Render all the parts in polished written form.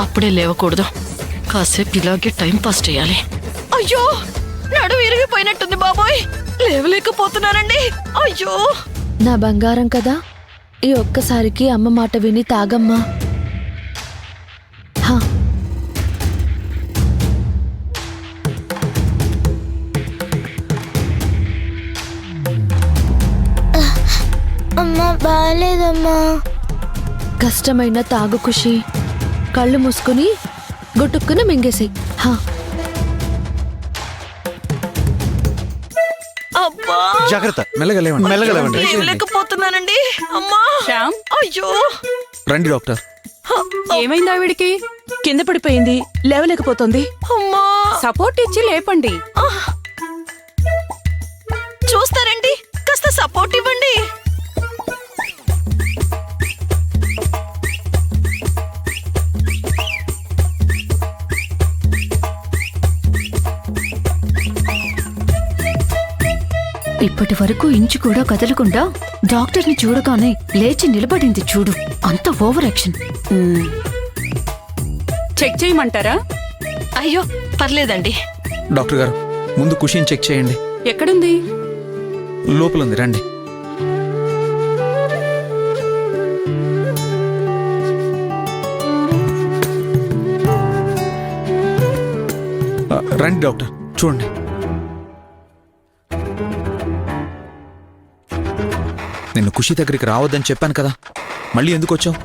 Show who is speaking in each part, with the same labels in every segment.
Speaker 1: అప్పుడే లేవకూడదు. కాసేపు ఇలాగే టైం పాస్ చేయాలి. అయ్యో, నడు విరిగిపోయినట్టుంది బాబోయ్, లేవలేకపోతున్నానండి. అయ్యో,
Speaker 2: నా బంగారం కదా, ఈ ఒక్కసారికి అమ్మ మాట విని తాగమ్మా. హా,
Speaker 3: అమ్మా బాగాలేదమ్మా.
Speaker 2: కష్టమైన తాగు ఖుషి. కళ్ళు మూసుకుని గుట్టుక్కున మింగేసాయి. హా,
Speaker 1: అబ్బా,
Speaker 4: జాగ్రత్త, మెల్లగా లేవండి, మెల్లగా లేవండి.
Speaker 1: లేవలేకపోతున్నానండి. అమ్మా,
Speaker 5: శ్యామ్,
Speaker 1: అయ్యో,
Speaker 4: రండి డాక్టర్.
Speaker 5: ఏమైంది ఆవిడికి? కింద పడిపోయింది, లేవలేకపోతుంది.
Speaker 1: అమ్మా,
Speaker 5: సపోర్ట్ ఇచ్చి లేపండి.
Speaker 1: చూస్తారండి, కాస్త సపోర్ట్ ఇవ్వండి.
Speaker 6: ఇప్పటి వరకు ఇంచు కూడా కదలకుండా డాక్టర్ని చూడగానే లేచి నిలబడింది చూడు. అంత ఓవర్ యాక్షన్.
Speaker 5: చెక్ చేయమంటారా?
Speaker 1: అయ్యో పర్లేదండి.
Speaker 4: డాక్టర్ గారు, ముందు కుషిని చెక్ చేయండి.
Speaker 5: ఎక్కడుంది?
Speaker 4: లోపల ఉంది, రండి. రండి డాక్టర్, చూడండి. నిన్ను ఖుషి దగ్గరికి రావద్దని చెప్పాను కదా, మళ్ళీ ఎందుకు వచ్చావు?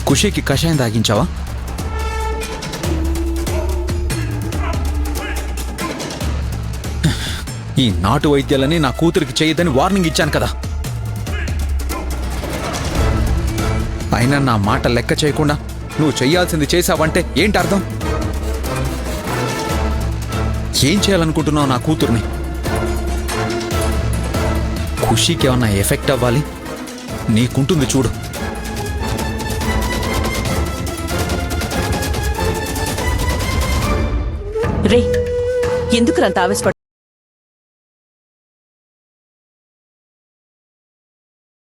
Speaker 4: ఖుషికి కషాయం తాగించావా? ఈ నాటు వైద్యాలని నా కూతురికి చేయొద్దని వార్నింగ్ ఇచ్చాను కదా. అయినా నా మాట లెక్క చేయకుండా నువ్వు చెయ్యాల్సింది చేశావంటే ఏంటి అర్థం? ఏం చేయాలనుకుంటున్నావు నా కూతుర్ని? ఖుషీకి ఏమన్నా ఎఫెక్ట్ అవ్వాలి? నీకుంటుంది చూడు.
Speaker 5: రే, ఎందుకు అంత ఆవేశపడుతున్నావు?